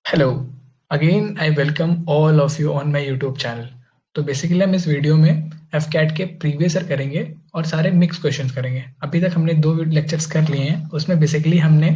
Hello again I welcome all of you on my YouTube channel. तो basically हम इस video में F cat के प्रीवियस ईयर करेंगे और सारे मिक्स क्वेश्चंस करेंगे। अभी तक हमने 2 लेक्चर्स कर लिए हैं, उसमें बेसिकली हमने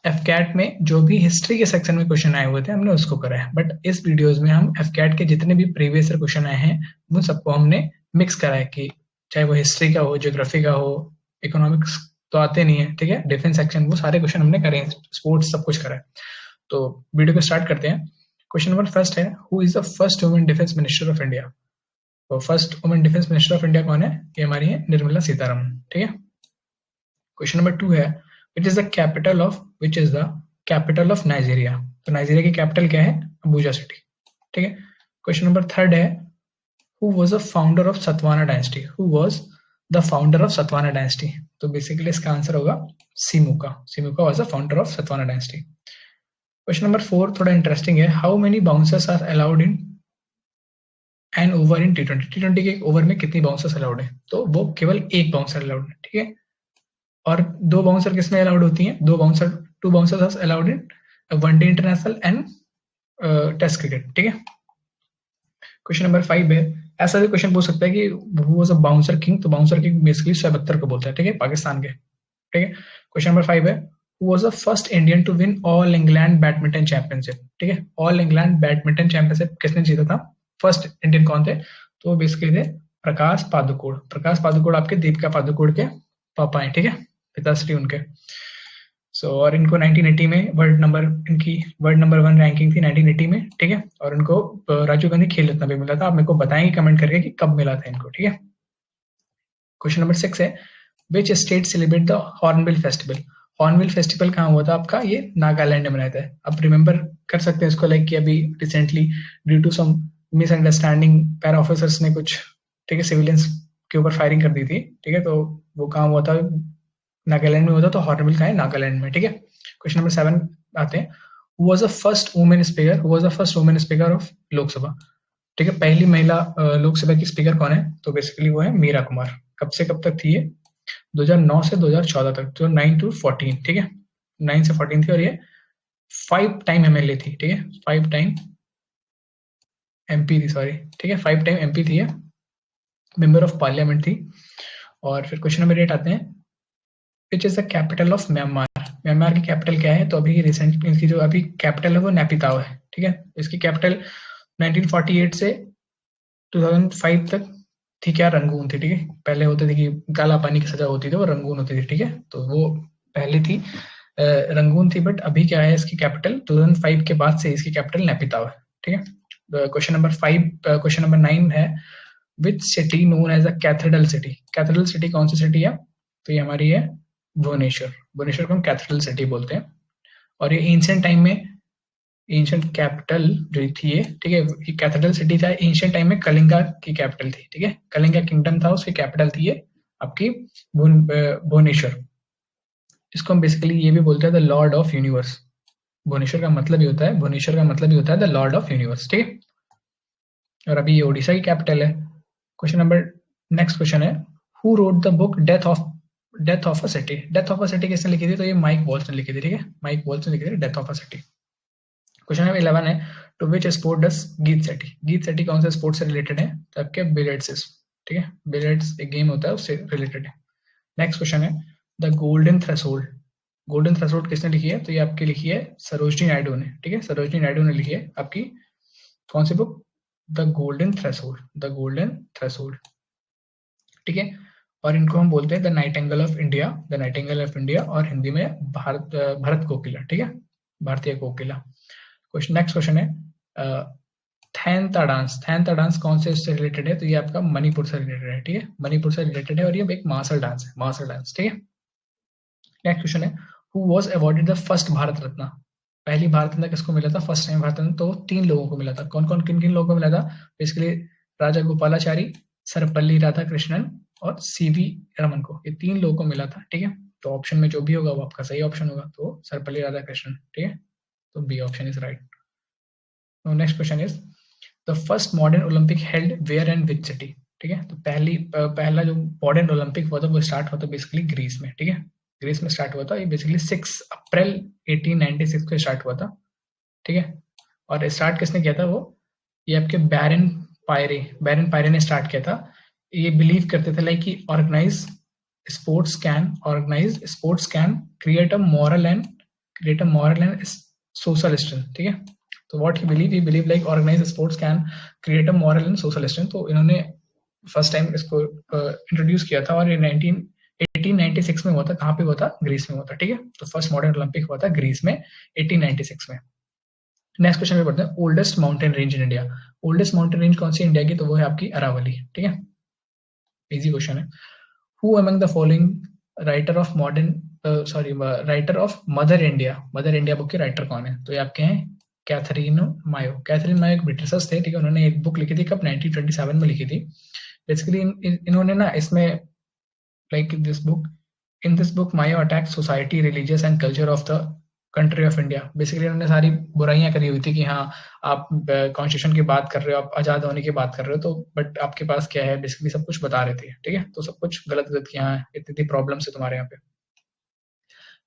एफ कैट में जो भी हिस्ट्री के सेक्शन में क्वेश्चन आए हुए थे हमने उसको करा है। बट इस वीडियोज में हम एफ कैट के जितने भी प्रीवियस ईयर क्वेश्चन आए हैं उन सबको हमने मिक्स करा है, कि चाहे वो हिस्ट्री का हो, ज्योग्राफी का हो, इकोनॉमिक्स तो आते नहीं है, ठीक है, डिफेंस सेक्शन, वो सारे क्वेश्चन हमने करे हैं, स्पोर्ट्स सब कुछ करा है। तो वीडियो को स्टार्ट करते हैं। क्वेश्चन नंबर फर्स्ट है, who is the first women defence minister of India. तो first women defence minister of India कौन है? ये हमारी है निर्मला सीतारमन, ठीक है। क्वेश्चन नंबर 2 है, which is the capital of Nigeria. तो नाइजीरिया की कैपिटल क्या है? अबूजा सिटी, ठीक है। क्वेश्चन नंबर 3 है, who was the founder of Satavahana dynasty. Who was the founder of Satavahana dynasty. तो बेसिकली इसका आंसर होगा Simuka. Simuka was the founder of Satavahana dynasty. Question number 4 थोड़ा इंटरेस्टिंग है, how many bouncers are allowed in an over in टी20। टी20 के एक over में कितनी बाउंसर्स अलाउड है? तो वो केवल एक बाउंसर अलाउड है, ठीक है। और दो बाउंसर किसमें अलाउड होती हैं? Two bouncers allowed in one day international and test cricket, ठीक है। क्वेश्चन नंबर 5 है, ऐसा भी क्वेश्चन पूछ सकता है कि who was a bouncer king. तो bouncer king basically Shoaib Akhtar को बोलता है, ठीक है, पाकिस्तान के, ठीक है। क्वेश्चन नंबर 5 है, who was the first Indian to win all England badminton championship, ठीक है। ऑल इंग्लैंड बैडमिंटन चैंपियनशिप किसने जीता था? फर्स्ट इंडियन कौन थे? तो बेसिकली थे प्रकाश पादुकोण। प्रकाश पादुकोण आपके दीपिका पादुकोण के पापा हैं, ठीक है, पिताश्री उनके। और इनको 1980 में वर्ल्ड नंबर 1 रैंकिंग थी 1980 में, ठीक है। और इनको राजीव गांधी खेल रत्न भी मिला था। आप मेरे को बताएंगे कमेंट करके कि कब मिला था इनको, ठीक है। क्वेश्चन नंबर 6 है, which state celebrate the hornbill festival. Hornbill festival कहाँ हुआ था आपका? ये नागालैंड में मनाया था। आप रिमेंबर कर सकते हैं इसको, लाइक कि अभी recently due to some misunderstanding para officers ने कुछ, ठीक है, सिविलियंस के ऊपर फायरिंग कर दी थी, ठीक है। तो वो कहाँ हुआ था? नागालैंड में हुआ था। तो हॉर्नबिल कहाँ है? नागालैंड में, ठीक है। क्वेश्चन नंबर 7 आते हैं, who was the first women speaker. Who was the first women speaker of Lok Sabha, ठीक है। पहली महिला लोकसभा की स्पीकर कौन है? तो बेसिकली वो है मीरा कुमार। कब से कब तक थी ये? 2009 से 2014 तक, तो 9 to 14, ठीक है, 9 से 14 थी। और ये 5 टाइम एमएलए थी, ठीक है, 5 टाइम एमपी थी, सॉरी, ठीक है, 5 टाइम एमपी थी ये, मेंबर ऑफ पार्लियामेंट थी। और फिर क्वेश्चन नंबर 8 आते हैं, which is the capital of Myanmar. Myanmar की कैपिटल क्या है? तो अभी रिसेंट इसकी जो अभी कैपिटल है वो नेपिताओ है, ठीक है। इसकी कैपिटल 1948 से 2005 तक थी क्या? रंगून थी, ठीक है। पहले होते थे कि काला पानी की सजा होती थी, वो रंगून होती थी, ठीक है। तो वो पहले थी रंगून थी, बट अभी क्या है, इसकी कैपिटल 2005 के बाद से इसकी कैपिटल नेपिताओ है, ठीक है। क्वेश्चन नंबर 9 है, which city known as a cathedral city. Cathedral city कौन सी सिटी है? तो ये हमारी है भुवनेश्वर। भुवनेश्वर को हम कैथेड्रल सिटी बोलते हैं। और ये एंशिएंट टाइम में, एंशिएंट कैपिटल जो थी ये, ठीक है, ये कैथेड्रल सिटी था। एंशिएंट टाइम में कलिंगा की कैपिटल थी, ठीक है, कलिंगा किंगडम था, उसकी कैपिटल थी ये आपकी भुवनेश्वर। इसको हम बेसिकली ये भी बोलते हैं the lord of universe. Bhubaneswar का मतलब ही होता है, भुवनेश्वर का मतलब ही होता है द लॉर्ड ऑफ यूनिवर्स, ठीक है। और अभी ये ओडिशा की कैपिटल है। क्वेश्चन नंबर नेक्स्ट क्वेश्चन है, who wrote the book death of a city. Death of a city किसने लिखी थी? तो ये माइक वॉल्स ने लिखी थी, ठीक है, माइक वॉल्स ने लिखी थी death of a city. Question number 11 है, टू विच स्पोर्ट डस गीत सेटी। गीत सेटी कौन से स्पोर्ट से रिलेटेड है? तो आपके बिलियर्ड्स से, ठीक है, बिलियर्ड्स एक गेम होता है उससे रिलेटेड है। नेक्स्ट क्वेश्चन है, the golden threshold. Golden threshold किसने लिखी है? तो ये आपकी लिखी है सरोजनी नायडू ने, ठीक है, सरोजनी नायडू ने लिखी है आपकी कौन सी book? The golden threshold, the golden threshold, ठीक है। और इनको हम बोलते हैं the nightingale of India, the nightingale of India, और हिंदी में भरत कोकिला, ठीक है, भारतीय कोकिला। नेक्स्ट क्वेश्चन है, थैंता डांस। थैंता डांस कौन से इससे रिलेटेड है? तो ये आपका मणिपुर से रिलेटेड है, ठीक है, मणिपुर से रिलेटेड है। और ये एक मार्शल डांस है, मार्शल डांस, ठीक है। नेक्स्ट क्वेश्चन है, who was awarded the first Bharat Ratna. पहली भारत रत्न किसको मिला था? फर्स्ट टाइम भारत रत्न तो 3 लोगों को मिला था। कौन कौन किन किन लोगों को मिला था? बेसिकली राजा गोपालाचारी, सर्वपल्ली राधाकृष्णन और सीवी रमन को, ये 3 लोगों को मिला था, ठीक है। तो ऑप्शन में जो भी होगा वो आपका सही ऑप्शन होगा, तो सर्वपल्ली राधाकृष्णन, ठीक है। तो B option is right. Next question is, the first modern Olympic held where and which city. ठीक है, तो पहला जो मॉडर्न ओलंपिक हुआ था वो स्टार्ट हुआ था बेसिकली ग्रीस में, ठीक है, ग्रीस में स्टार्ट हुआ था। ये बेसिकली 6 अप्रैल 1896 को स्टार्ट हुआ था, ठीक है। और स्टार्ट किसने किया था वो, ये आपके बैरन पायरे ने स्टार्ट किया था। ये बिलीव करते थे लाइक कि organise sports can create a moral and social strength, ठीक है। तो what he believe like organise sports can create a moral and social strength. तो इन्होंने फर्स्ट टाइम इसको इंट्रोड्यूस किया था और ये 1896 में हुआ था। कहाँ पे हुआ था? ग्रीस में हुआ था, ठीक है। तो फर्स्ट मॉडर्न ओलंपिक हुआ था ग्रीस में 1896 में। नेक्स्ट क्वेश्चन पे पढ़ते हैं, oldest mountain range in India. Oldest mountain range कौन सी इंडिया की? तो वो है आपकी अरावली, ठीक है। इजी क्वेश्चन है। Who among the following writer of writer of mother India book के राइटर कौन है? तो ये आपके हैं कैथरीन मायो एक ब्रिटिशर्स थे, ठीक है। उन्होंने एक बुक लिखी थी, कब? 1927 में लिखी थी। बेसिकली इन्होंने ना इसमें like in this book Mayo attack society, religious and culture of the country of India. Basically उन्होंने सारी बुराइयां करी हुई थी कि हाँ आप कॉन्स्टिट्यूशन की बात कर रहे हो, आप आजाद होने की बात कर रहे हो, तो बट आपके पास क्या है, बेसिकली सब कुछ बता रहे थे, ठीक है। तो सब कुछ गलत गलत कि हाँ इतनी प्रॉब्लम्स है तुम्हारे यहाँ पे।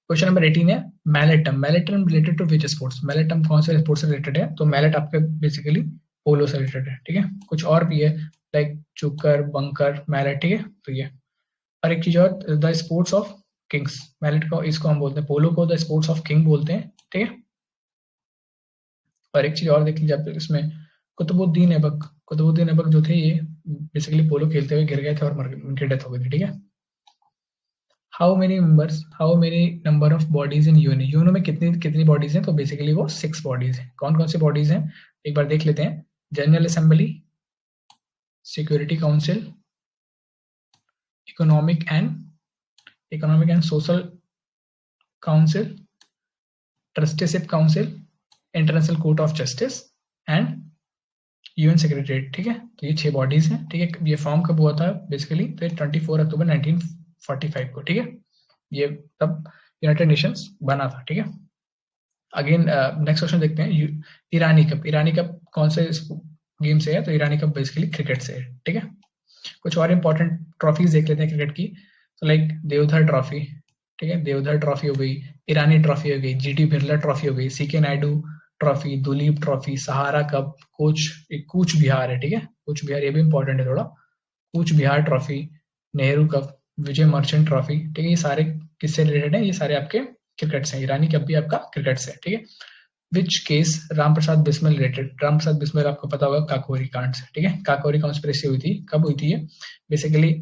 क्वेश्चन नंबर 18 है, मैलेटम रिलेटेड टू विच स्पोर्ट्स? मैलेटम कौन से स्पोर्ट्स से रिलेटेड है? तो मैलेट आपके बेसिकली पोलो से रिलेटेड है, ठीक है। कुछ और भी है लाइक चुकर, बंकर, मैलेट, ठीक है। तो ये और एक चीज और, the sports of kings. Mallet को इसको हम बोलते हैं, पोलो को द स्पोर्ट्स ऑफ किंग बोलते हैं, ठीक है। और एक चीज और देख लीजिए आप इसमें, कुतुबुद्दीन ऐबक जो थे ये बेसिकली पोलो खेलते हुए गिर गए थे और उनकी डेथ हो गई थी, ठीक है। How many number of bodies in UN? UNO में कितनी कितनी बॉडीज हैं? तो बेसिकली वो 6 बॉडीज हैं। कौन कौन सी बॉडीज हैं एक बार देख लेते हैं। General assembly, security council, economic and social council, trusteeship council, international court of justice and UN secretariat, ठीक है। तो ये 6 बॉडीज हैं, ठीक है। ये फॉर्म कब हुआ था बेसिकली? तो 24 अक्टूबर 1945 को, ठीक है। ये तब यूनाइटेड नेशंस बना था, ठीक है। अगेन नेक्स्ट क्वेश्चन देखते हैं, ईरानी कप कौन से गेम से है? तो ईरानी कप बेसिकली क्रिकेट से है, ठीक है। कुछ और इंपॉर्टेंट ट्रॉफीज देख लेते हैं क्रिकेट की। तो लाइक देवधर ट्रॉफी, ठीक है, देवधर ट्रॉफी हो गई, ईरानी ट्रॉफी हो गई, जीटी बिरला ट्रॉफी हो गई, CK Naidu trophy, Duleep trophy, Sahara cup, Cooch Behar है, ठीक है। कूच बिहार ये भी इंपॉर्टेंट है थोड़ा। Cooch Behar trophy, Nehru cup, Vijay Merchant trophy, ठीक है। ये सारे किससे रिलेटेड है? ये सारे आपके क्रिकेट से। ईरानी कप भी आपका क्रिकेट से, ठीक है। Which case Ram Prasad Bismil related? Ram Prasad Bismil आपको पता होगा काकोरी कांड से, ठीक है। काकोरी कॉन्स्पिरेसी हुई थी, कब हुई थी ये? बेसिकली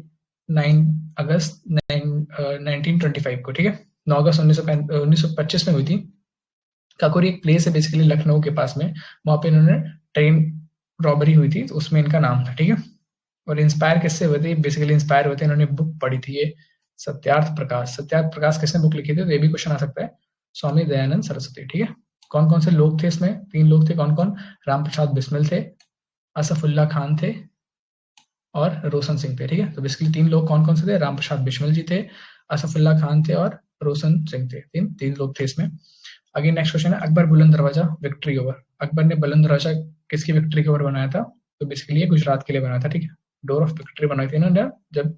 9 अगस्त 1925 को, ठीक है। 9 अगस्त 1925 में हुई थी। काकोरी एक प्लेस है बेसिकली लखनऊ के पास में, वहां पे इन्होंने ट्रेन रॉबरी हुई थी, तो उसमें इनका नाम था, ठीक है। और इंस्पायर किससे हुए थे? बेसिकली इंस्पायर हुए थे, इन्होंने बुक पढ़ी थी ये सत्यार्थ प्रकाश किसने बुक लिखी थी? तो ये भी क्वेश्चन आ सकता है, स्वामी दयानंद सरस्वती, ठीक है। कौन कौन से लोग थे इसमें? 3 लोग थे। कौन कौन? राम प्रसाद बिस्मिल थे, असफुल्ला खान थे और रोशन सिंह थे, ठीक है। तो बेसिकली 3 लोग कौन कौन से थे? राम प्रसाद बिस्मिल जी थे, असफुल्ला खान थे और रोशन सिंह थे। तीन लोग थे इसमें। आगे नेक्स्ट क्वेश्चन है, अकबर बुलंद दरवाजा विक्ट्री ओवर। अकबर ने बुलंद दरवाजा किसकी विक्ट्री के ओवर बनाया था? तो बेसिकली ये गुजरात के लिए बनाया था, ठीक है। डोर ऑफ विक्ट्री बनाई थी इन्होंने जब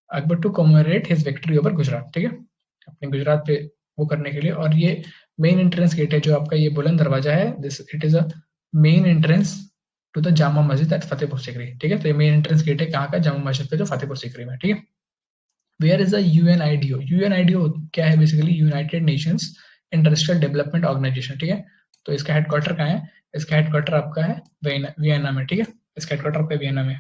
Akbar to commemorate his victory over Gujarat, ठीक है, अपने गुजरात पे वो करने के लिए। और ये मेन एंट्रेंस गेट है जो आपका ये बुलंद दरवाजा है, this it is a main entrance to the Jama Masjid at Fatehpur Sikri, ठीक है। तो ये मेन एंट्रेंस गेट है कहाँ का? जामा मस्जिद पे जो फतेहपुर सीकरी में, ठीक है। Where is the UNIDO? UNIDO क्या है? Basically United Nations Industrial Development Organization, ठीक है। तो इसका हेडक्वार्टर कहाँ है? इसका हेडक्वार्टर आपका है वियना में, ठीक है। इसका हेडक्वार्टर आपका वियना में।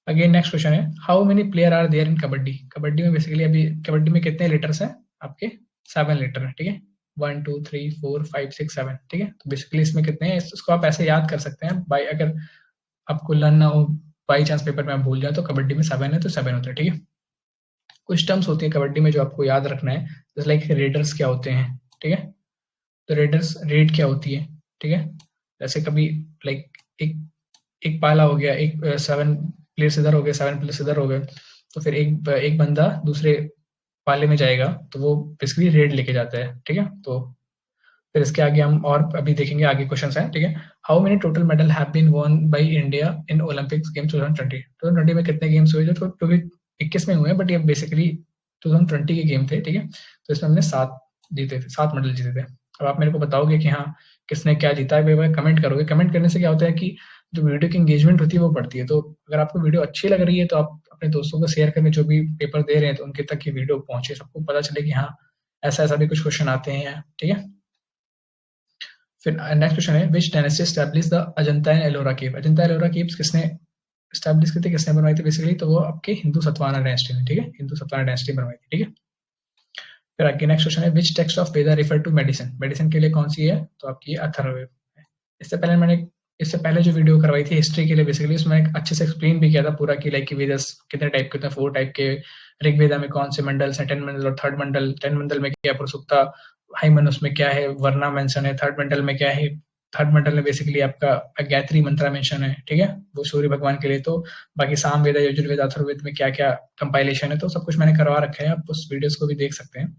अगेन नेक्स्ट क्वेश्चन है, how many player are there in kabaddi? Kabaddi में बेसिकली अभी कबड्डी में कितने लीटर्स हैं आपके? 7 लीटर है, ठीक है। 1 2 3 4 5 6 7, ठीक है। तो बेसिकली इसमें कितने हैं इसको आप ऐसे याद कर सकते हैं बाई, अगर आपको लर्न ना हो बाई चांस पेपर में आप भूल जाए तो कबड्डी में 7 है तो 7 होते हैं, ठीक है। कुछ टर्म्स होती है कबड्डी में जो आपको याद रखना है, जैसे लाइक रेडर्स क्या होते हैं, ठीक है। तो रेडर्स रेड क्या होती है, ठीक है। जैसे कभी लाइक एक एक पाला हो गया, एक 7 प्लेयर्स इधर हो गए, 7 प्लेयर्स इधर हो गए, तो फिर एक बंदा दूसरे पाले में जाएगा तो वो बेसिकली रेड लेके जाता है, ठीक है। तो फिर इसके आगे हम और अभी देखेंगे, आगे क्वेश्चन हैं, ठीक है। How many total medal have been won by India in Olympics games 2020 में कितने गेम्स हुए? जो 2021 में हुए हैं, बट ये बेसिकली 2020 के गेम थे, ठीक है। तो इसमें हमने 7 जीते थे, 7 मेडल जीते थे। अब आप मेरे को बताओगे कि हाँ, किसने क्या जीता है, कमेंट करोगे। कमेंट करने से क्या होता है कि जो वीडियो की एंगेजमेंट होती है वो बढ़ती है। तो अगर आपको वीडियो अच्छी लग रही है तो आप अपने दोस्तों को शेयर करें, जो भी पेपर दे रहे हैं, तो उनके तक ये वीडियो पहुँचे, सबको पता चले कि हाँ, ऐसा-ऐसा भी कुछ क्वेश्चन आते हैं, ठीक है? फिर नेक्स्ट क्वेश्चन है, which dynasty established the Ajanta and Ellora cave? Ajanta Ellora caves किसने एस्टैब्लिश की थी, किसने बनवाई थी बेसिकली? तो वो आपके हिंदू सतवाहना डायनेस्टी ने, ठीक है? हिंदू सतवाहना डायनेस्टी ने बनवाई थी, ठीक है? फिर आगे नेक्स्ट क्वेश्चन है, which text of Veda refer to medicine? Medicine के लिए कौन सी है? तो आपकी अथर्ववेद है। इससे पहले जो वीडियो करवाई थी हिस्ट्री के लिए, बेसिकली उसमें अच्छे से एक्सप्लेन भी किया था पूरा कि लाइक वेदस कितने टाइप के होते हैं, 4 टाइप के। ऋग्वेदा में कौन से मंडल्स हैं, 10 मंडल और थर्ड मंडल। 10 मंडल में क्या है, पुरुषुक्ता, हाइमनस में क्या है, वर्णा मेंशन है। थर्ड मंडल में क्या है, थर्ड मंडल में बेसिकली आपका गायत्री मंत्रा मेंशन है, ठीक है? वो सूर्य भगवान के लिए। तो बाकी सामवेद, यजुर्वेद, अथर्ववेद में क्या-क्या कंपाइलेशन है, तो सब कुछ मैंने करवा रखा है, आप उस वीडियोस को भी देख सकते हैं,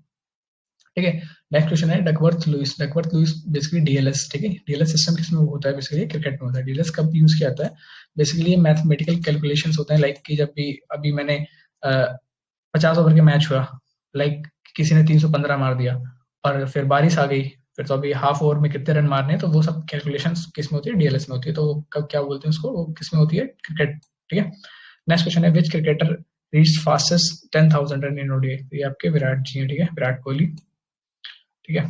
ठीक है? नेक्स्ट क्वेश्चन है Duckworth Lewis. Duckworth Lewis basically DLS, ठीक है? डीएलएस सिस्टम किसमें होता है? बेसिकली क्रिकेट में होता है। डीएलएस कब यूज किया जाता है? बेसिकली ये मैथमेटिकल कैलकुलेशंस होते हैं, लाइक कि जब भी अभी मैंने 50 ओवर के मैच हुआ, लाइक किसी ने 315 मार दिया और फिर बारिश आ गई, फिर तो अभी हाफ ओवर में कितने रन मारने हैं, तो वो सब कैलकुलेशंस किस में होती है? डीएलएस में होती है। तो कब क्या बोलते हैं उसको, वो किस में होती है? क्रिकेट, ठीक है? नेक्स्ट क्वेश्चन है, विच cricketer reach fastest 10,000 run in ODI? तो ये आपके विराट जी हैं, ठीक है? विराट कोहली, ठीक है?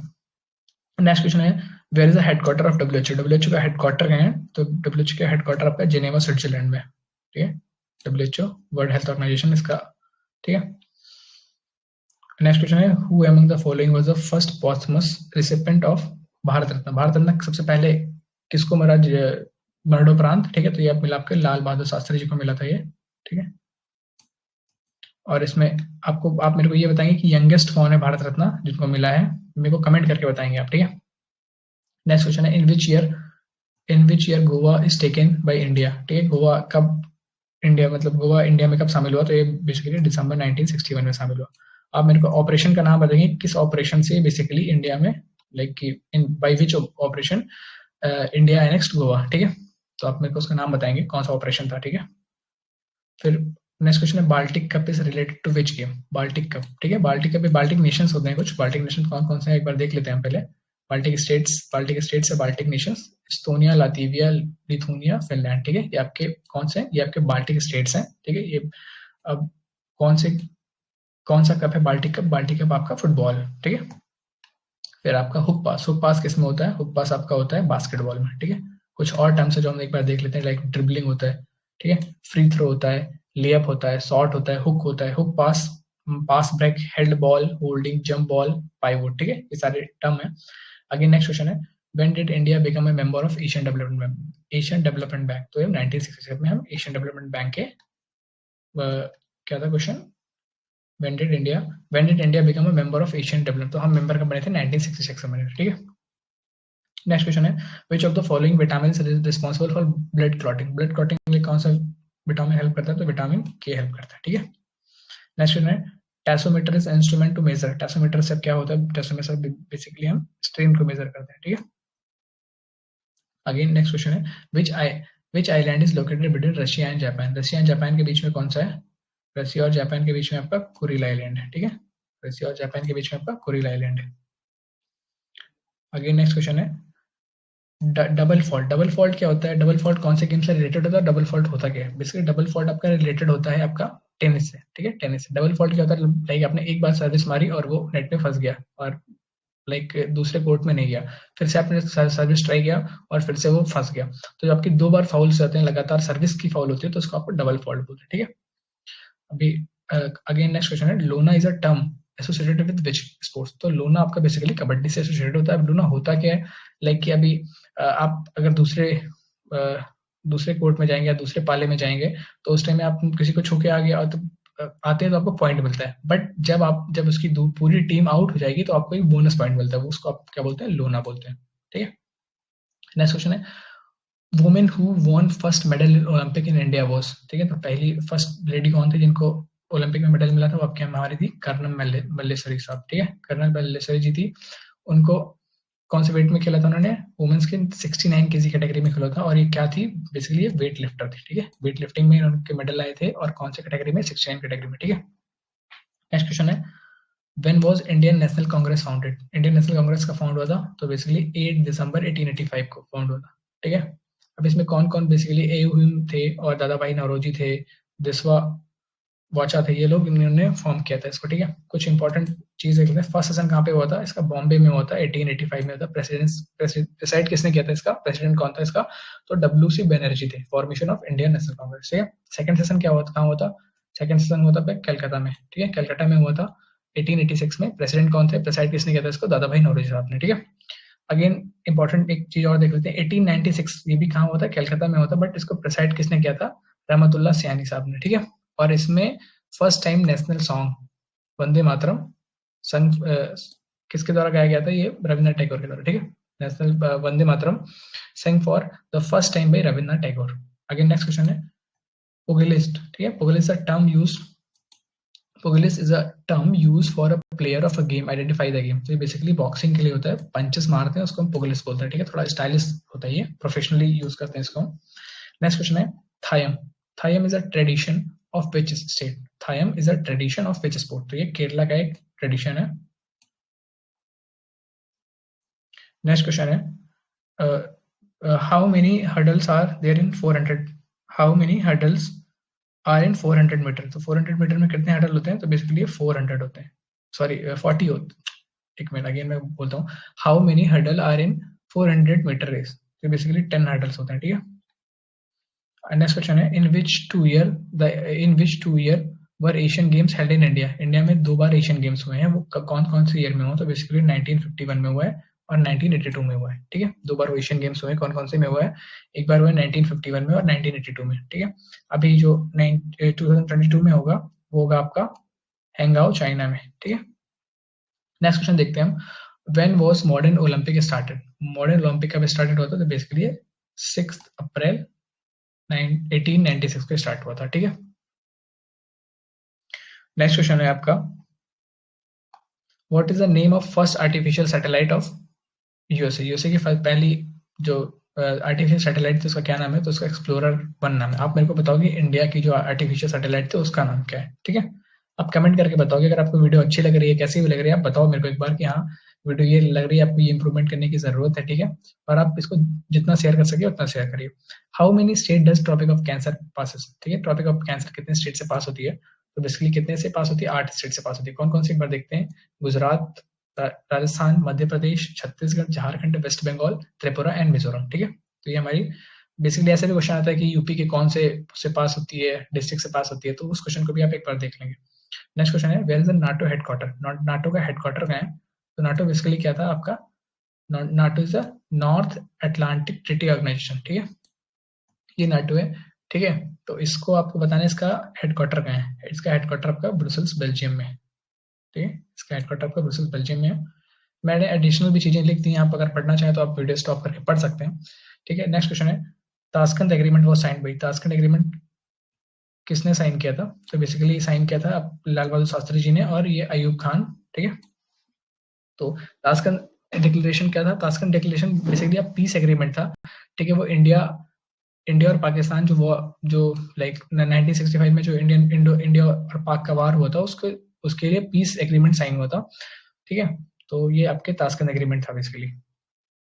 नेक्स्ट क्वेश्चन है, where is the headquarter of WHO? WHO का हेडक्वार्टर कहाँ है? तो डब्ल्यूएचओ का हेडक्वार्टर आपका जेनेवा, स्विट्जरलैंड में, ठीक है? डब्ल्यूएचओ वर्ल्ड हेल्थ ऑर्गेनाइजेशन इसका, ठीक है? नेक्स्ट क्वेश्चन है, who among the following was the first posthumous recipient of Bharat Ratna? Bharat Ratna सबसे पहले किसको मिला मरणोपरांत, ठीक है? तो ये आप मिला आपके लाल बहादुर शास्त्री जी को मिला था ये, ठीक है? और इसमें आप मेरे को ये बताएंगे कि यंगेस्ट कौन है भारत रत्न जिनको मिला है? मेरे को कमेंट करके बताएंगे आप, ठीक है? नेक्स्ट क्वेश्चन है, in which year Goa is taken by India? ठीक है? गोवा कब इंडिया, मतलब गोवा इंडिया में कब शामिल हुआ? तो ये बेसिकली दिसंबर 1961 में शामिल हुआ। आप मेरे को ऑपरेशन का नाम बताएंगे, किस ऑपरेशन से बेसिकली इंडिया में, लाइक कि in by which operation India annexed Goa, ठीक है? तो आप मेरे को उसका नाम बताएंगे, कौन सा ऑपरेशन था, ठीक है? फिर नेक्स्ट क्वेश्चन है, Baltic cup is related to which game? Baltic cup, ठीक है? बाल्टिक कप, बाल्टिक नेशंस होते हैं कुछ। बाल्टिक नेशन कौन कौन से हैं एक बार देख लेते हैं पहले। बाल्टिक स्टेट्स है, Baltic Nations, Estonia, Latvia, Lithuania, Finland, ठीक है? ये आपके कौन से हैं? ये आपके बाल्टिक स्टेट्स हैं, ठीक है? ये अब कौन सा कप है बाल्टिक कप? बाल्टिक कप आपका फुटबॉल, ठीक है? फिर आपका हुक पास किस में होता है? हुक पास आपका होता है बास्केटबॉल में, ठीक है? कुछ और टर्म्स है जो हम एक बार देख लेते हैं, लाइक ड्रिबलिंग होता है, ठीक है? फ्री थ्रो होता है, लेअप होता है, शॉट होता है, हुक होता है, hook pass, pass break, held ball, holding, jump ball, pivot, ठीक है? ये सारे टर्म है। अगेन नेक्स्ट क्वेश्चन है, when did India become a member of Asian Development Bank? तो ये 1967 में हम एशियन डेवलपमेंट बैंक के क्या था question, when did India become a member of Asian development? तो हम मेंबर कब बने थे? 1966 में बने थे, ठीक है? नेक्स्ट क्वेश्चन है, which of the following vitamin is responsible for blood clotting? Blood clotting के लिए कौन सा विटामिन हेल्प करता है? तो विटामिन के हेल्प करता है, ठीक है? नेक्स्ट क्वेश्चन है, tensometer is instrument to measure? Tensometer से क्या होता है? टैसोमीटर बेसिकली हम स्ट्रेन को मेजर करते हैं, ठीक है? अगेन नेक्स्ट क्वेश्चन है, which island is located between Russia and Japan? Russia and Japan के बीच में कौन सा है? रशिया और जापान के बीच में आपका कुरिल आइलैंड है, ठीक है? रशिया और जापान के बीच में आपका कुरिल आइलैंड है। अगेन नेक्स्ट क्वेश्चन है, डबल फॉल्ट क्या होता है? डबल फॉल्ट कौन से गेम से रिलेटेड होता है? डबल फॉल्ट होता क्या है? बेसिकली डबल फॉल्ट आपका रिलेटेड होता है आपका टेनिस से, ठीक है? टेनिस से डबल फॉल्ट क्या होता है? लाइक आपने एक बार सर्विस मारी और वो नेट में फंस गया और लाइक दूसरे कोर्ट में नहीं गया, फिर से आपने सर्विस ट्राई किया और फिर से वो फंस गया, तो जो आपकी 2 बार फाउल्स जाते हैं लगातार, सर्विस की फाउल होती है, तो उसको आपको डबल फॉल्ट बोलते हैं, ठीक है? अभी अगेन नेक्स्ट क्वेश्चन है, लोना is a term associated with which sports? तो लोना आपका बेसिकली कबड्डी से एसोसिएटेड होता है। अब लोना होता क्या है, लाइक कि अभी आप अगर दूसरे कोर्ट में जाएंगे या दूसरे पाले में जाएंगे, तो उस टाइम में आप किसी को छू के आ गया और तो आते हैं तो आपको पॉइंट मिलता है, बट जब उसकी पूरी टीम आउट हो जाएगी तो आपको एक बोनस पॉइंट मिलता है, वो उसको आप क्या बोलते हैं? लोना बोलते हैं, ठीक है? नेक्स्ट क्वेश्चन है, women who won first medal in Olympic in India was? ठीक है? तो पहली फर्स्ट लेडी कौन थी जिनको ओलंपिक में मेडल मिला था? वो आपकी हमारी थी कर्नल मल्लेश्वरी साहब, ठीक है? कर्नल मल्लेश्वरी जी थी। उनको कौन से वेट में खेला था उन्होंने? वुमेन्स के 69 केजी कैटेगरी में खेला था, और ये क्या थी? बेसिकली ये वेट लिफ्टर थी, ठीक है? वेट लिफ्टिंग में उनके मेडल आए थे, और कौन से कैटेगरी में? 69 कैटेगरी में, ठीक है? नेक्स्ट क्वेश्चन है, when was Indian national Congress founded? Indian national Congress का फाउंड हुआ था तो बेसिकली 8 दिसंबर 1885 को फाउंड हुआ था, ठीक है। अब इसमें कौन कौन बेसिकली एहुम थे और दादा भाई नौरोजी थे, दिसवा वाचा थे, ये लोग इन्होंने फॉर्म किया था इसको, ठीक है। कुछ इंपॉर्टेंट चीज देख लेते हैं। फर्स्ट सेशन कहाँ पे हुआ था इसका? बॉम्बे में हुआ था, 1885 में हुआ था। प्रेसिडेंट किसने किया था इसका? प्रेसिडेंट कौन था इसका? तो डब्ल्यू सी बनर्जी थे। Formation of Indian national Congress, ठीक है। सेकंड सेशन क्या हुआ था, कहाँ हुआ था? सेकंड सेशन हुआ था कलकत्ता में, ठीक है, कलकत्ता में हुआ था 1886 में। प्रेसिडेंट कौन थे? प्रेसाइड किसने किया था इसको? दादा भाई नौरोजी साहब ने, ठीक है। अगेन इंपॉर्टेंट एक चीज और देख लेते हैं, 1896 ये भी कहाँ हुआ था? कलकत्ता में हुआ था, बट इसको प्रेसाइड किसने किया था? रहमतुल्लाह सियानी साहब ने, ठीक है। और इसमें फर्स्ट टाइम नेशनल सॉन्ग वंदे मातरम संग किसके द्वारा गाया गया था? ये रविन्द्रनाथ टैगोर के द्वारा, ठीक है। National Vande Mataram sung for the first time by Rabindranath Tagore. Again next question है पुगिलिस्ट, ठीक है। Pugilist a term used pugilist is a term use for a player of a game identify the game. तो ये बेसिकली बॉक्सिंग के लिए होता है, punches मारते हैं उसको हम पुगिलिस्ट बोलते हैं, ठीक है। थोड़ा स्टाइलिश होता है, ये प्रोफेशनली यूज करते हैं इसको। नेक्स्ट क्वेश्चन है Thayam. Thayam is a tradition of which state? Thayam is a tradition of which sport? तो ये केरला का एक ट्रेडिशन है। नेक्स्ट क्वेश्चन है how many hurdles are there in 400? How many hurdles are in 400 metre? तो 400 मीटर में कितने हर्डल होते हैं? तो बेसिकली 400 होते हैं, सॉरी 40 होते हैं। एक मिनट, अगेन मैं बोलता हूँ, how many hurdle are in 400 metre race? तो बेसिकली 10 हर्डल्स होते हैं, ठीक है। नेक्स्ट क्वेश्चन है in which two year were Asian Games held in India? India में 2 बार एशियन गेम्स हुए हैं, वो कौन कौन से ईयर में हुआ? तो बेसिकली 1951 में हुआ है और 1982 में हुआ है, ठीक है। 2 बार एशियन गेम्स हुए हैं, कौन कौन से में हुआ है? एक बार हुआ है 1951 में और 1982 में, ठीक है। अभी जो 2022 में होगा वो होगा आपका हैंगआओ चाइना में, ठीक है। नेक्स्ट क्वेश्चन देखते हैं हम, when was modern Olympic started? Modern Olympic कब स्टार्टेड हुआ था? तो बेसिकली 6 अप्रैल 1896 को स्टार्ट हुआ था, ठीक है। नेक्स्ट क्वेश्चन है आपका, what is the name of first artificial satellite of USA? USA की पहली जो आर्टिफिशियल सैटेलाइट थी उसका क्या नाम है? तो उसका एक्सप्लोरर 1 नाम है। आप मेरे को बताओगे इंडिया की जो आर्टिफिशियल सैटेलाइट थी उसका नाम क्या है, ठीक है। आप कमेंट करके बताओगे, अगर आपको वीडियो अच्छी लग रही है, कैसी भी लग रही है, आप बताओ मेरे को एक बार कि हाँ वीडियो ये लग रही है, आपको ये इंप्रूवमेंट करने की जरूरत है, ठीक है। और आप इसको जितना शेयर कर सके उतना शेयर करिए। How many state does Tropic of Cancer passes? ठीक है, ट्रॉपिक ऑफ कैंसर कितने स्टेट से पास होती है? तो बेसिकली कितने से पास होती है? 8 स्टेट से पास होती है। कौन कौन सी? एक बार देखते हैं, गुजरात, राजस्थान, मध्य प्रदेश, छत्तीसगढ़, झारखंड, वेस्ट बंगाल, त्रिपुरा एंड मिजोरम, ठीक है। तो ये हमारी बेसिकली ऐसे भी क्वेश्चन आता है कि यूपी के कौन से पास होती है, डिस्ट्रिक्ट से पास होती है, तो उस क्वेश्चन को भी आप एक बार देख लेंगे। नेक्स्ट क्वेश्चन है, where is the NATO headquarter? NATO का हेडक्वार्टर कहाँ है? तो नाटो बेसिकली क्या था आपका? NATO is the North Atlantic Treaty Organisation, ठीक है। ये नाटो है, ठीक है। तो इसको आपको बताना है इसका हेडक्वार्टर कहाँ है। इसका हेडक्वार्टर आपका ब्रुसेल्स बेल्जियम में है, ठीक है। इसका हेडक्वार्टर आपका ब्रुसेल्स बेल्जियम में है। मैंने एडिशनल भी चीजें लिख दी हैं, आप अगर पढ़ना चाहें तो आप वीडियो स्टॉप करके पढ़ सकते हैं, ठीक है। नेक्स्ट क्वेश्चन है, Tashkent agreement was signed by? Tashkent agreement किसने साइन किया था? तो बेसिकली साइन किया था लाल बहादुर शास्त्री जी ने और ये अयूब खान, ठीक है। तो ताशकंद डिक्लेरेशन क्या था? Tashkent declaration basically piece agreement था, ठीक है। वो इंडिया इंडिया और पाकिस्तान जो लाइक 1965 में जो इंडिया और पाक का वार हुआ था उसके उसके लिए पीस एग्रीमेंट साइन हुआ था, ठीक है। तो ये आपके ताशकंद एग्रीमेंट था बेसिकली,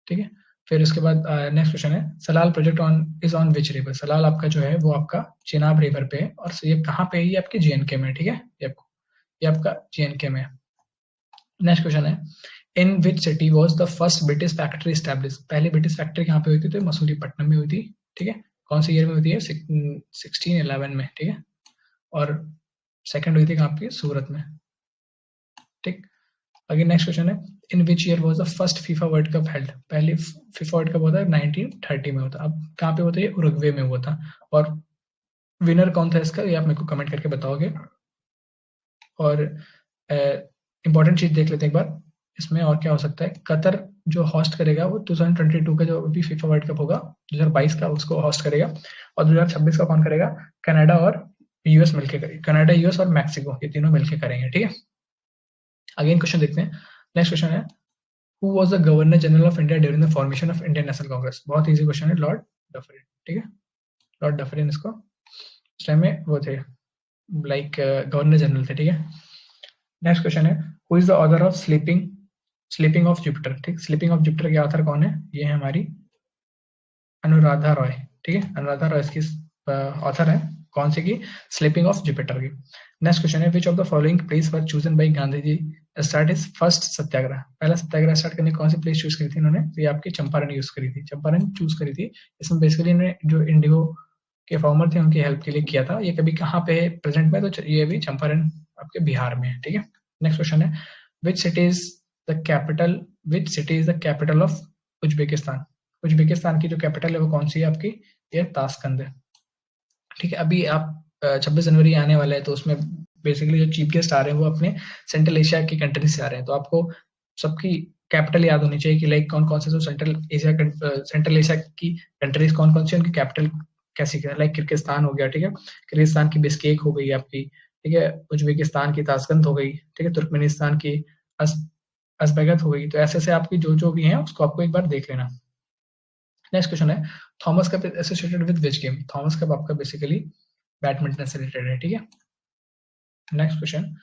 ठीक है। फिर उसके बाद नेक्स्ट क्वेश्चन है, Salal project on which river? Salal आपका जो है वो आपका चिनाब रिवर पे है और ये कहाँ पे है? ये आपके जेएनके में, ठीक है। ये आपका जेएनके में है। नेक्स्ट क्वेश्चन है, in which city was the first British factory establish? पहली ब्रिटिश फैक्ट्री कहाँ पे हुई थी? तो मसूलीपट्टनम में हुई थी, ठीक है। कौन सी ईयर में हुई है? 1611 में, ठीक है। और सेकंड हुई थी कहाँ पे? सूरत में, ठीक। अगेन नेक्स्ट क्वेश्चन है, in which year was the first FIFA World Cup held? पहले फीफा वर्ल्ड कप होता है 1930 में होता। अब कहाँ पे होता है? उरुग्वे में हुआ था। और विनर कौन था इसका? ये आप मेरे को कमेंट करके बताओगे। और इंपॉर्टेंट चीज देख लेते हैं एक बार इसमें, और क्या हो सकता है? कतर जो होस्ट करेगा वो 2022 का जो भी फीफा वर्ल्ड कप होगा 2022 का, उसको होस्ट करेगा। और 2026 का कौन करेगा? कनाडा और यूएस मिलकर करेंगे। कनाडा, यूएस और मैक्सिको, ये तीनों मिलकर करेंगे, ठीक है। अगेन क्वेश्चन देखते हैं। नेक्स्ट क्वेश्चन है, who was the governor general of India during the formation of Indian national Congress? बहुत इजी क्वेश्चन है, लॉर्ड डफरिन, ठीक है। लॉर्ड डफरिन इसको उस टाइम में वो थे लाइक गवर्नर जनरल थे, ठीक है। नेक्स्ट क्वेश्चन है, who is the author of sleeping of Jupiter, ठीक, स्लीपिंग ऑफ जुपिटर के ऑथर कौन है, ये है हमारी अनुराधा रॉय, ठीक है, अनुराधा रॉय इसकी ऑथर है, कौन सी की, स्लीपिंग ऑफ जुपिटर की। नेक्स्ट क्वेश्चन है, which of the following place were chosen by Gandhi ji start is first satyagraha, पहला सत्याग्रह स्टार्ट करने कौन सी प्लेस चूज करी थी इन्होंने, तो ये आपकी चंपारण यूज करी थी, चंपारण चूज करी थी। इसमें बेसिकली इन्होंने जो इंडिगो के फार्मर थे उनकी हेल्प के लिए किया था। ये कभी कहाँ पे है प्रेजेंट में, तो ये भी चंपारण आपके बिहार में है, ठीक है। नेक्स्ट क्वेश्चन है, which city is the capital, which city is the capital of Uzbekistan, Uzbekistan की जो कैपिटल है वो कौन सी है आपकी, ये ताशकंद है, ठीक है। अभी आप 26 जनवरी आने वाला है, तो उसमें बेसिकली जो चीफ गेस्ट आ रहे हैं वो अपने सेंट्रल एशिया की कंट्री से आ रहे हैं, तो आपको सबकी कैपिटल याद होनी चाहिए कि लाइक कौन कौन से जो सेंट्रल एशिया की कंट्रीज कौन कौन सी, उनकी कैपिटल कैसी क्या, लाइक किर्गिस्तान हो गया, ठीक है, किर्गिस्तान की बिस्केक हो गई आपकी, ठीक है, उज्बेकिस्तान की ताशकंद हो गई, ठीक है, तुर्कमेनिस्तान की अजबैगत हो गई। तो ऐसे ऐसे आपकी जो जो भी है उसको आपको एक बार देख लेना। नेक्स्ट क्वेश्चन है, Thomas cup associated with which game, Thomas cup आपका बेसिकली बैडमिंटन से रिलेटेड है, ठीक है। Next question,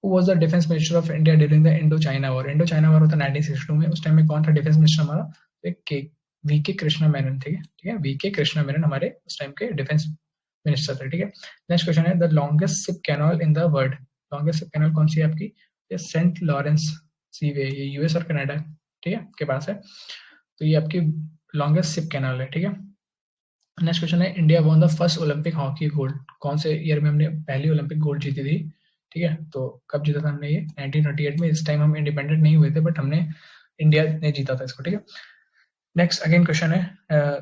who was the defence minister of India during the Indo China war, Indo China war होता 1962 में, उस टाइम में कौन था डिफेंस मिनिस्टर हमारा, वी के कृष्णा मेनन, ठीक है, ठीक है, वी के कृष्णा मेनन हमारे उस टाइम के डिफेंस मिनिस्टर थे, ठीक है। नेक्स्ट क्वेश्चन है, the longest ship canal in the world, longest ship canal कौन सी है आपकी, ये सेंट लॉरेंस सीवे, ये यूएस और कनाडा, ठीक है, के पास है, तो ये आपकी लॉन्गेस्ट शिप कैनाल है, ठीक है। नेक्स्ट क्वेश्चन है, India won the first Olympic hockey gold, कौन से ईयर में हमने पहली ओलंपिक गोल्ड जीती थी, ठीक है, तो कब जीता था हमने ये 1928 में, इस टाइम हम इंडिपेंडेंट नहीं हुए थे बट हमने इंडिया ने जीता था इसको, ठीक है। नेक्स्ट अगेन क्वेश्चन है,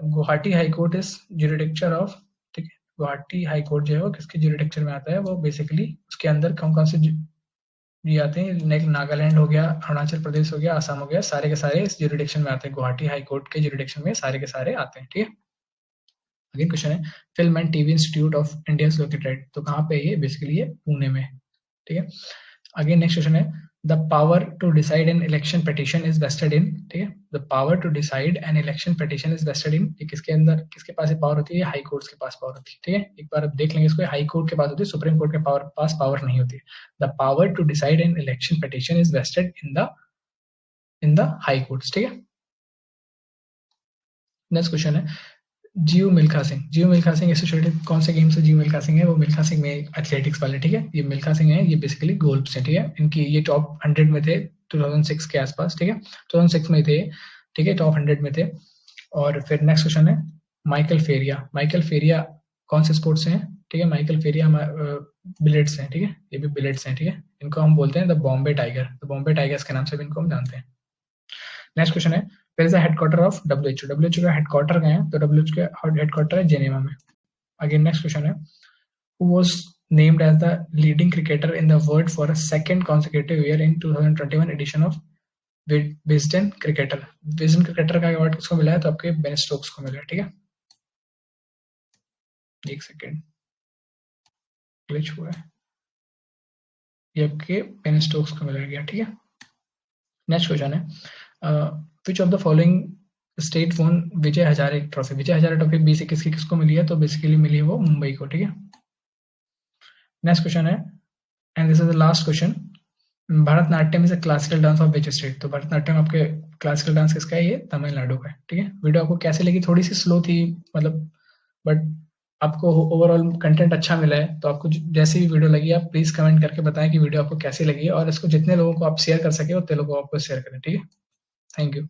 Guwahati high court is jurisdiction of, ठीक है, गुवाहाटी हाई कोर्ट जो है वो किसके ज्यूरिडिक्चर में आता है, वो बेसिकली उसके अंदर कौन कौन से ये आते हैं, लाइक नागालैंड हो गया, अरुणाचल प्रदेश हो गया, असम हो गया, सारे के सारे इस ज्यूरिडिक्शन में आते हैं, गुवाहाटी हाई कोर्ट के ज्यूरिडिक्शन में सारे के सारे आते हैं, ठीक है। अगेन क्वेश्चन है, film and TV institute of India is located, तो कहाँ पे ये बेसिकली ये पुणे में, ठीक है। अगेन नेक्स्ट क्वेश्चन है, the power to decide an election petition is vested in, ठीक है, the power to decide an election petition is vested in, ये किसके अंदर किसके पास ये पावर होती है, हाई कोर्ट्स के पास पावर होती है, ठीक है, एक बार आप देख लेंगे इसको, हाई कोर्ट के पास होती है, सुप्रीम कोर्ट के पास पावर नहीं होती है। The power to decide an election petition is vested in the high courts, ठीक है। नेक्स्ट क्वेश्चन है, जियो मिल्खा सिंह, जियो मिल्खा सिंह एसोसिएटेड कौन से गेम से जियो मिल्खा सिंह है, वो मिल्खा सिंह में एथलेटिक्स वाले, ठीक है, ये मिल्खा सिंह है, ये बेसिकली गोल्फ से, ठीक है, इनकी ये टॉप 100 में थे 2006 के आसपास, ठीक है, 2006 में थे, ठीक है, टॉप 100 में थे। और फिर नेक्स्ट क्वेश्चन है, माइकल फेरिया, माइकल फेरिया कौन से स्पोर्ट से हैं, ठीक है, माइकल फेरिया बिलेट्स हैं, ठीक है, ये भी बिलेट्स हैं, ठीक है, इनको हम बोलते हैं the Bombay tiger, the Bombay tigers के नाम से भी इनको हम जानते हैं। नेक्स्ट क्वेश्चन है, where is the headquarter of WHO, WHO का हेडक्वार्टर कहाँ है, तो डब्ल्यूएचओ का हेडक्वार्टर है जेनेवा में। अगेन नेक्स्ट क्वेश्चन है, who was named as the leading cricketer in the world for a second consecutive year in 2021 edition of Wisden Cricketer, Wisden Cricketer का award किसको मिला है, तो आपके बेन स्टोक्स को मिला है, ठीक है, एक सेकेंड ग्लिच हुआ है, ये आपके बेन स्टोक्स को मिला गया, ठीक है। नेक्स्ट क्वेश्चन है, which of the following state वोन Vijay Hazare trophy, Vijay Hazare trophy B से किसको मिली है, तो बेसिकली मिली है वो मुंबई को, ठीक है। नेक्स्ट क्वेश्चन है, and this is the last question, Bharatanatyam is a classical dance of which state, तो भरतनाट्यम आपके क्लासिकल डांस किसका है, ये तमिलनाडु का है, ठीक है। वीडियो आपको कैसे लगी, थोड़ी सी स्लो थी मतलब, बट आपको ओवरऑल कंटेंट अच्छा मिला है, तो आपको जैसी भी वीडियो लगी आप प्लीज कमेंट करके बताएं कि वीडियो आपको कैसी लगी, और इसको जितने लोगों को आप शेयर कर सके उतने लोगों को आपको शेयर करें, ठीक है। Thank you.